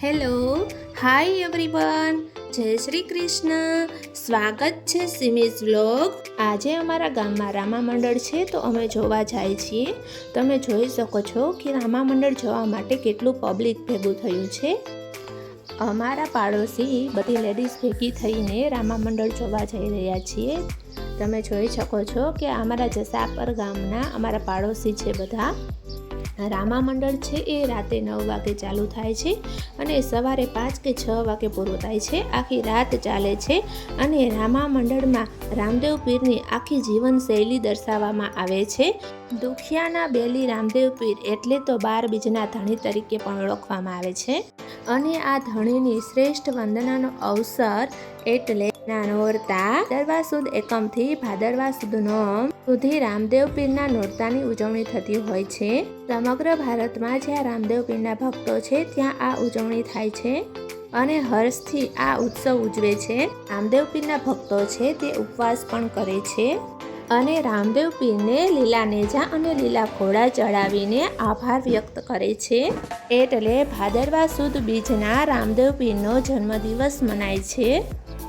Hello, hi everyone, જય શ્રી કૃષ્ણ. સ્વાગત છે સિમીઝ વ્લોગ. આજે અમારા ગામમાં રામા મંડળ છે તો અમે જોવા જાય છીએ. તમે જોઈ શકો છો કે રામા મંડળ જોવા માટે કેટલું પબ્લિક ભેગું થયું છે. અમારા પાડોશી બધી લેડીઝ ભેગી થઈને રામા મંડળ જોવા જઈ રહ્યા છીએ. તમે જોઈ શકો છો કે અમારા જસાપર ગામના અમારા પાડોશી છે બધા. રામા મંડળ છે એ રાતે 9 વાગે ચાલુ થાય છે અને સવારે 5 કે 6 વાગે પૂરું થાય છે. આખી રાત ચાલે છે અને રામા મંડળમાં રામદેવ પીરની આખી જીવનશૈલી દર્શાવવામાં આવે છે. દુખિયાના બેલી રામદેવ પીર એટલે તો 12 બીજના ધણી તરીકે પણ ઓળખવામાં આવે છે અને આ ધણીની શ્રેષ્ઠ વંદનાનો અવસર એટલે નોરતા ભાદરવા સુદ એકમથી ભાદરવા સુદ નોમ સુધી રામદેવ પીરના નોરતાની ઉજવણી થતી હોય છે. સમગ્ર ભારતમાં જ્યાં રામદેવ પીરના ભક્તો છે ત્યાં આ ઉજવણી થાય છે અને હર્ષથી આ ઉત્સવ ઉજવે છે. રામદેવ પીરના ભક્તો છે તે ઉપવાસ પણ કરે છે અને રામદેવ પીરને લીલા નેજા અને લીલા ઘોડા ચડાવીને આભાર વ્યક્ત કરે છે. એટલે ભાદરવા સુદ બીજના રામદેવ પીરનો જન્મદિવસ મનાય છે.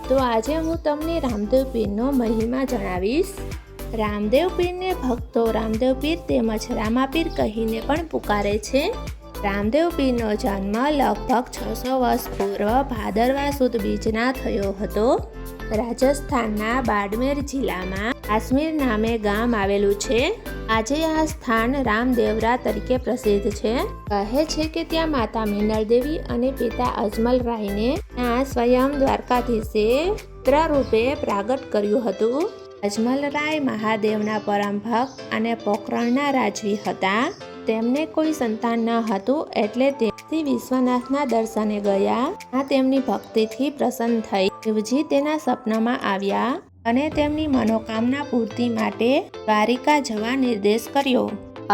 તો આજે હું તમને રામદેવ પીરનો મહિમા જણાવીશ. રામદેવ પીરને ભક્તો રામદેવ પીર તેમજ રામાપીર કહીને પણ પુકારે છે. રામદેવ પીરનો જન્મ લગભગ 600 વર્ષ પૂર્વ ભાદરવા સુદ બીજના થયો હતો. રાજસ્થાનના બાડમેર જિલ્લામાં કાશ્મીર નામે ગામ આવેલું છે. આજે આ સ્થાન રામદેવરા તરીકે પ્રસિદ્ધ છે. કહે છે કે ત્યાં માતા મિનળ દેવી અને પિતા અજમલ રાયને ત્યાં સ્વયં દ્વારકાધીશે પુત્ર રૂપે પ્રાગટ કર્યું હતું. અજમલ રાય મહાદેવના પરમ ભક્ત અને પોખરણના રાજવી હતા. તેમને કોઈ સંતાન ન હતું એટલે તે વિશ્વનાથના દર્શને ગયા. આ તેમની ભક્તિથી પ્રસન્ન થઈ શિવજી તેના સપનામાં આવ્યા અને તેમની મનોકામના પૂર્તિ માટે દ્વારિકા જવા નિર્દેશ કર્યો.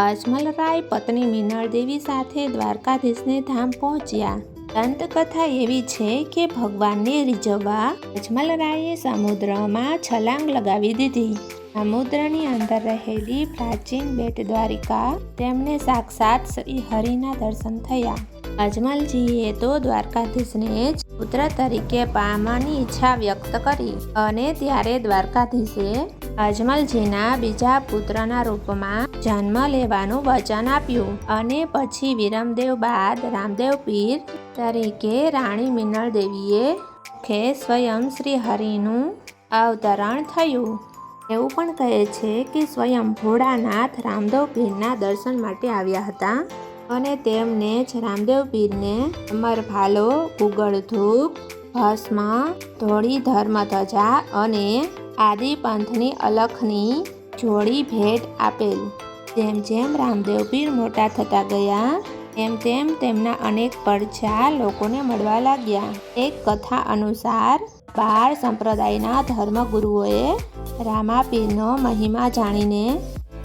અજમલ રાય પત્ની મિનળ દેવી સાથે દ્વારકાધીશને ધામ પહોંચ્યા. દંતકથા એવી છે કે ભગવાનને રીઝવવા અજમલ રાયે સમુદ્રમાં છલાંગ લગાવી દીધી. સમુદ્રની અંદર રહેલી પ્રાચીન બેટ દ્વારિકા તેમને સાક્ષાત શ્રી હરિના દર્શન થયા. અજમલજીએ તો દ્વારકાધીશને જ પુત્ર તરીકે પામવાની ઈચ્છા વ્યક્ત કરી અને ત્યારે દ્વારકાધીશે અજમલજીના બીજા પુત્રના રૂપમાં જન્મ લેવાનું વચન આપ્યું અને પછી વિરમદેવ બાદ રામદેવ પીર તરીકે રાણી મિનળ દેવીએ મુખે સ્વયં શ્રી હરિનું અવતરણ થયું. એવું પણ કહે છે કે સ્વયં ભોળાનાથ રામદેવ પીરના દર્શન માટે આવ્યા હતા અને તેમને જ રામદેવ પીરને અમર ભાલો, ઉગળ ધૂપ, ભસ્મ, ધોળી ધર્મધજા અને આદિ પંથની અલખની જોડી ભેટ આપેલ. જેમ જેમ રામદેવ પીર મોટા થતા ગયા તેમ તેમ તેમના અનેક પડછા લોકોને મળવા લાગ્યા. એક કથા અનુસાર 12 સંપ્રદાયના ધર્મગુરુઓએ રામાપીરનો મહિમા જાણીને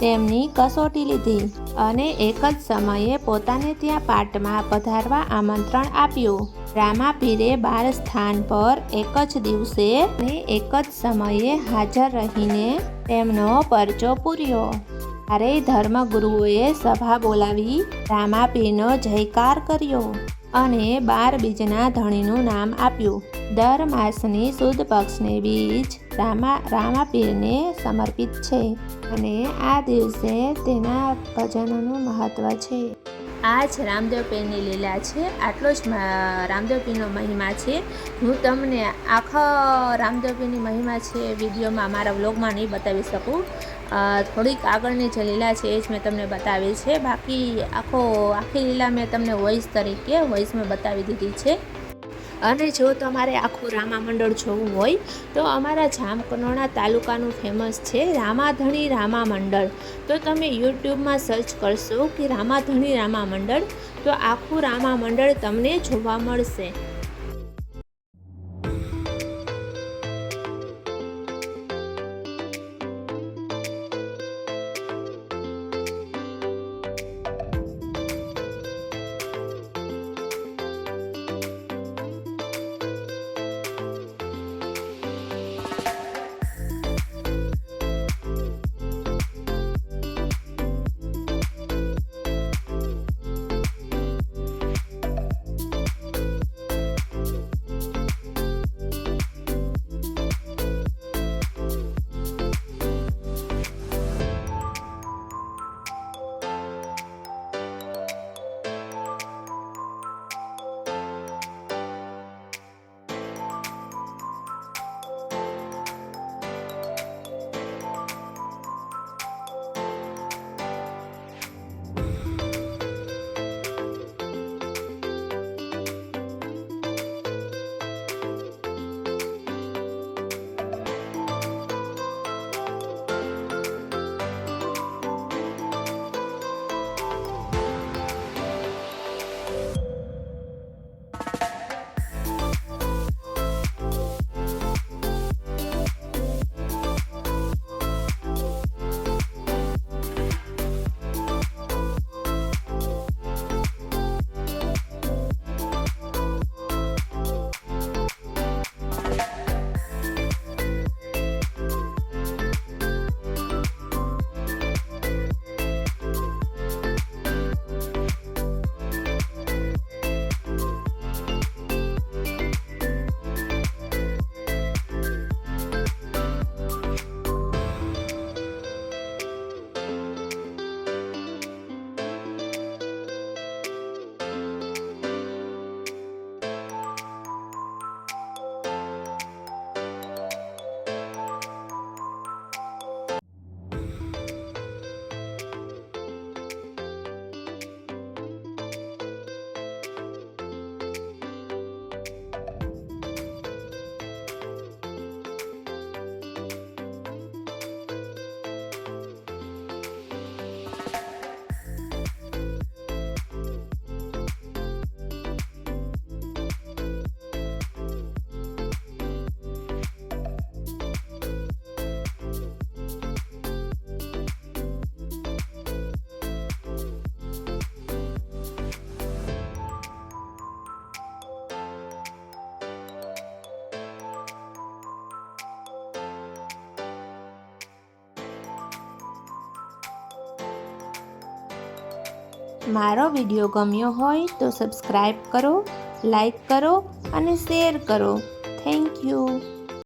તેમની કસોટી લીધી અને એક જ સમયે પોતાને ત્યાં પાટમાં પધારવા આમંત્રણ આપ્યું. રામાપીરે 12 સ્થાન પર એક જ દિવસે અને એક જ સમયે હાજર રહીને તેમનો પરચો પૂર્યો. ત્યારે ધર્મગુરુઓએ સભા બોલાવી રામાપીરનો જયકાર કર્યો અને 12 બીજના ધણીનું નામ આપ્યું. દર માસની સુદ પક્ષની બીજ રામાપીરને સમર્પિત છે અને આ દિવસે તેના ભજનોનું મહત્વ છે. આ જ રામદેવ પીરની લીલા છે. આટલો જ રામદેવ પીરનો મહિમા છે. હું તમને આખો રામદેવ પીરની મહિમા છે વિડીયોમાં મારા વ્લોગમાં નહીં બતાવી શકું. થોડીક આગળની જે લીલા છે એ જ મેં તમને બતાવી છે. બાકી આખી લીલા મેં તમને વોઇસ મેં બતાવી દીધી છે. અને જો તમારે આખું રામા મંડળ જોવું હોય તો અમારા જામકંડોરણા તાલુકાનું ફેમસ છે રામાધણી રામા મંડળ. તો તમે યુટ્યુબમાં સર્ચ કરશો કે રામાધણી રામા મંડળ તો આખું રામા મંડળ તમને જોવા મળશે. મારો વિડીયો ગમ્યો હોય તો સબસ્ક્રાઈબ કરો, લાઈક કરો અને શેર કરો. Thank you.